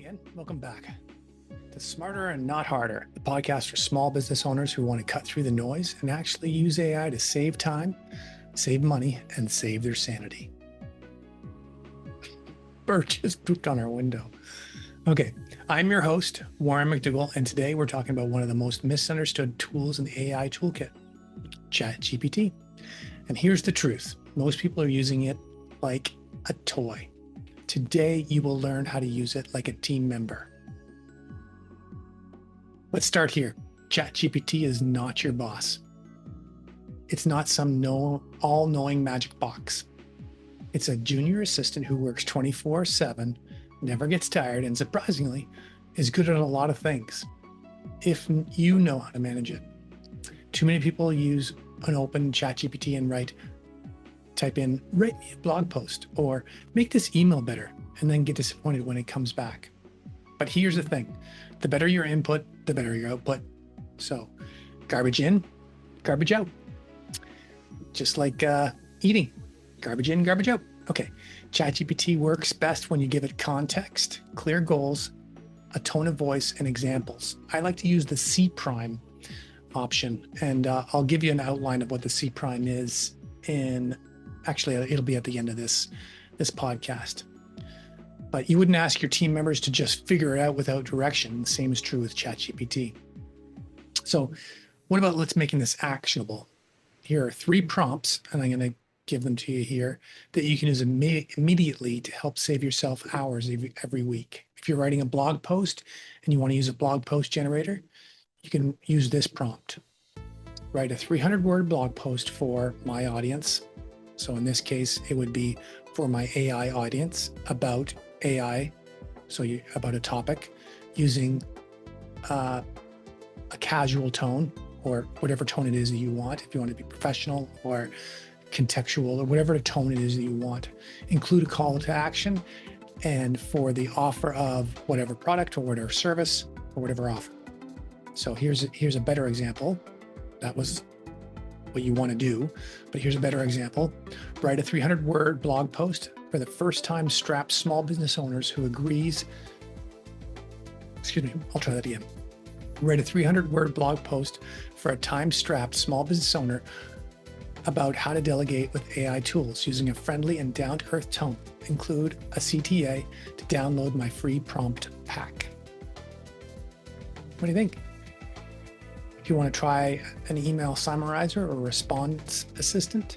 again. Welcome back to Smarter and Not Harder, the podcast for small business owners who want to cut through the noise and actually use AI to save time, save money, and save their sanity. Bird just pooped on our window. Okay, I'm your host, Warren McDougall, and today we're talking about one of the most misunderstood tools in the AI toolkit, ChatGPT. And here's the truth. Most people are using it like a toy. Today, you will learn how to use it like a team member. Let's start here. ChatGPT is not your boss. It's not some all-knowing magic box. It's a junior assistant who works 24/7, never gets tired, and surprisingly, is good at a lot of things, if you know how to manage it. Too many people use an open ChatGPT and type in, write me a blog post, or make this email better, and then get disappointed when it comes back. But here's the thing, the better your input, the better your output. So garbage in, garbage out. Just like eating, garbage in, garbage out. Okay, ChatGPT works best when you give it context, clear goals, a tone of voice, and examples. I like to use the CPRIME option, and I'll give you an outline of what the CPRIME is Actually, it'll be at the end of this podcast. But you wouldn't ask your team members to just figure it out without direction. The same is true with ChatGPT. So what about let's making this actionable? Here are 3 prompts, and I'm going to give them to you here, that you can use immediately to help save yourself hours every week. If you're writing a blog post and you want to use a blog post generator, you can use this prompt. Write a 300-word blog post for my audience. So in this case, it would be for my AI audience about AI, about a topic, using a casual tone or whatever tone it is that you want. If you want to be professional or contextual or whatever tone it is that you want. Include a call to action and for the offer of whatever product or whatever service or whatever offer. So here's a better example. That was what you want to do, but here's a better example. Write a 300-word blog post for the first-time strapped small business owners who agrees. I'll try that again. Write a 300-word blog post for a time-strapped small business owner about how to delegate with AI tools using a friendly and down-to-earth tone. Include a CTA to download my free prompt pack. What do you think? If you want to try an email summarizer or response assistant,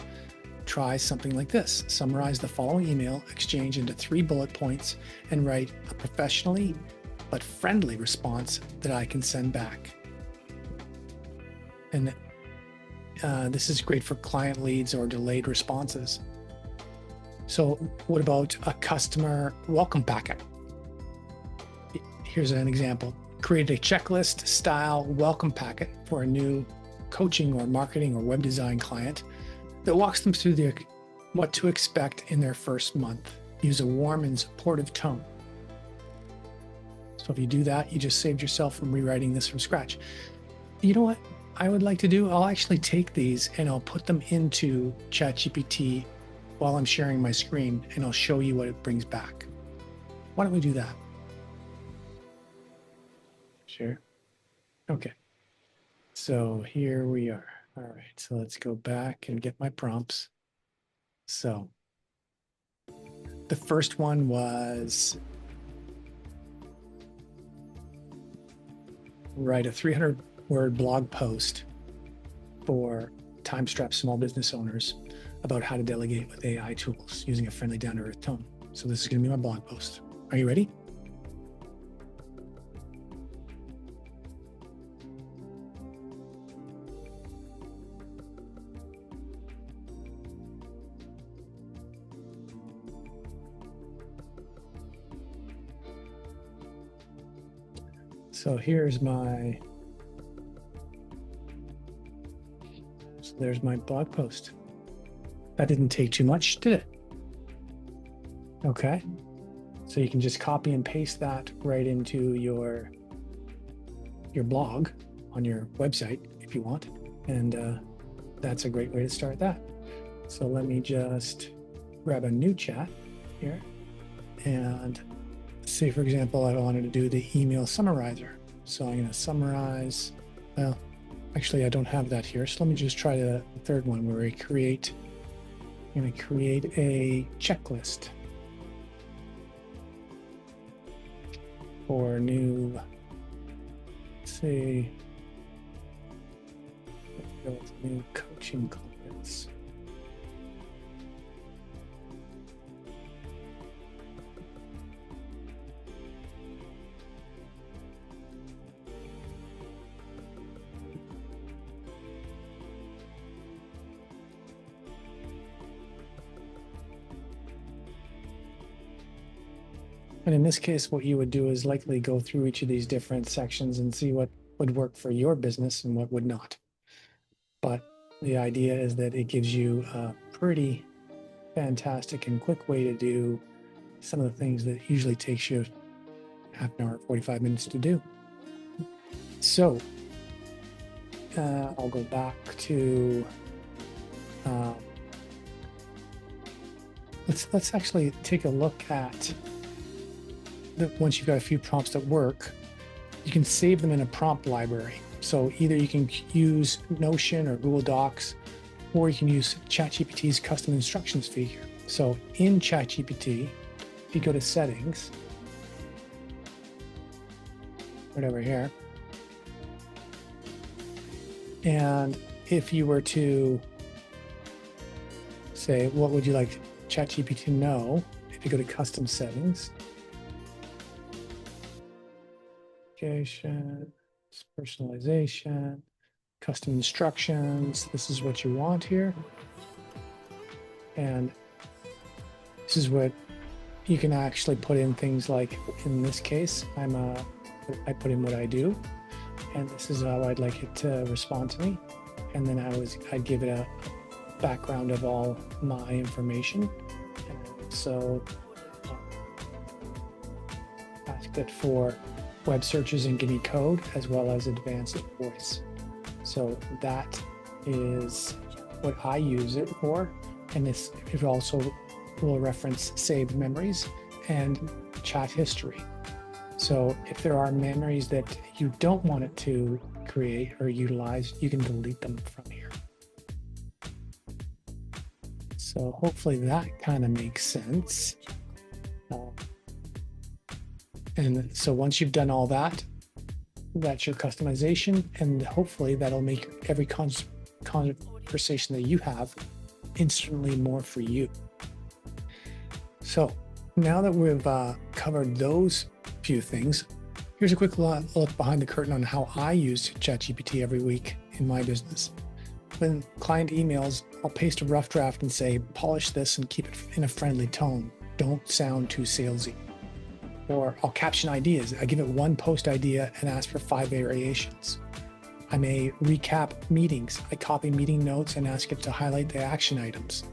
try something like this. Summarize the following email exchange into 3 bullet points and write a professionally but friendly response that I can send back. And this is great for client leads or delayed responses. So what about a customer welcome packet? Here's an example. Create a checklist style welcome packet for a new coaching or marketing or web design client that walks them through what to expect in their first month. Use a warm and supportive tone. So if you do that, you just saved yourself from rewriting this from scratch. You know what I would like to do? I'll actually take these and I'll put them into ChatGPT while I'm sharing my screen, and I'll show you what it brings back. Why don't we do that? Sure. Okay. So here we are. All right. So let's go back and get my prompts. So the first one was write a 300-word blog post for time-strapped small business owners about how to delegate with AI tools using a friendly, down-to-earth tone. So this is going to be my blog post. Are you ready? So there's my blog post. That didn't take too much, did it? Okay. So you can just copy and paste that right into your blog on your website if you want. And that's a great way to start that. So let me just grab a new chat here and say, for example, I wanted to do the email summarizer. So I'm going to summarize. Well, actually, I don't have that here. So let me just try the third one where I'm going to create a checklist for new, let's say, new coaching clients. And in this case, what you would do is likely go through each of these different sections and see what would work for your business and what would not. But the idea is that it gives you a pretty fantastic and quick way to do some of the things that usually takes you half an hour, 45 minutes to do. So I'll go back to, let's actually take a look at once you've got a few prompts that work, you can save them in a prompt library. So either you can use Notion or Google Docs, or you can use ChatGPT's custom instructions feature. So in ChatGPT, if you go to settings, right over here, and if you were to say, what would you like ChatGPT to know? If you go to custom settings, personalization, custom instructions. This is what you want here. And this is what you can actually put in things like, in this case, I put in what I do, and this is how I'd like it to respond to me. And then I'd give it a background of all my information. And so ask it for web searches and give me code as well as advanced voice. So that is what I use it for. And it also will reference saved memories and chat history. So if there are memories that you don't want it to create or utilize, you can delete them from here. So hopefully that kind of makes sense. And so once you've done all that, that's your customization, and hopefully that'll make every conversation that you have instantly more for you. So now that we've covered those few things, here's a quick look behind the curtain on how I use ChatGPT every week in my business. When client emails, I'll paste a rough draft and say, polish this and keep it in a friendly tone. Don't sound too salesy. Or I'll caption ideas. I give it one post idea and ask for 5 variations. I may recap meetings. I copy meeting notes and ask it to highlight the action items.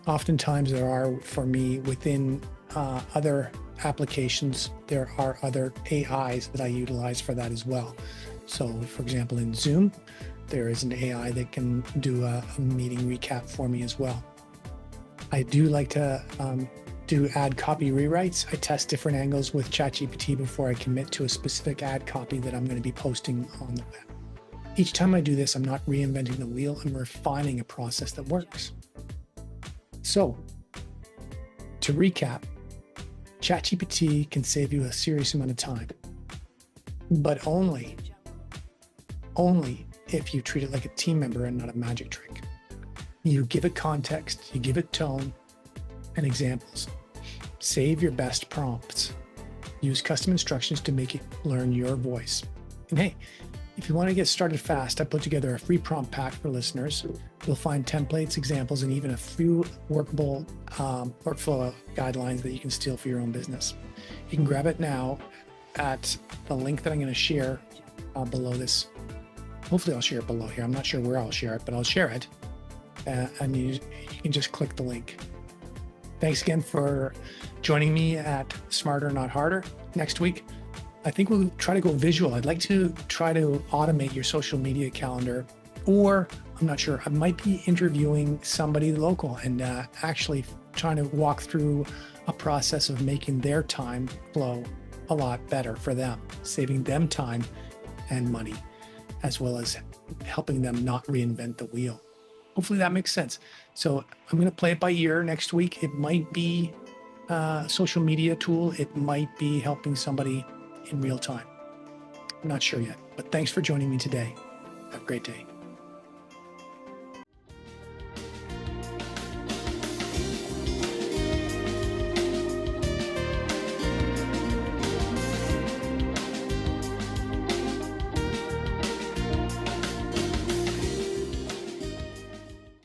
Oftentimes there are, for me, within other applications, there are other AIs that I utilize for that as well. So for example, in Zoom, there is an AI that can do a meeting recap for me as well. I do like to do ad copy rewrites. I test different angles with ChatGPT before I commit to a specific ad copy that I'm going to be posting on the web. Each time I do this, I'm not reinventing the wheel, I'm refining a process that works. So, to recap, ChatGPT can save you a serious amount of time, but only if you treat it like a team member and not a magic trick. You give it context, you give it tone and examples. Save your best prompts. Use custom instructions to make it learn your voice. And hey, if you want to get started fast, I put together a free prompt pack for listeners. You'll find templates, examples, and even a few workable workflow guidelines that you can steal for your own business. You can grab it now at the link that I'm going to share below this. Hopefully I'll share it below here. I'm not sure where I'll share it, but I'll share it. And you can just click the link. Thanks again for joining me at Smarter Not Harder. Next week, I think we'll try to go visual. I'd like to try to automate your social media calendar, or I'm not sure, I might be interviewing somebody local and actually trying to walk through a process of making their time flow a lot better for them, saving them time and money, as well as helping them not reinvent the wheel. Hopefully that makes sense. So I'm going to play it by ear next week. It might be a social media tool. It might be helping somebody in real time. I'm not sure yet, but thanks for joining me today. Have a great day.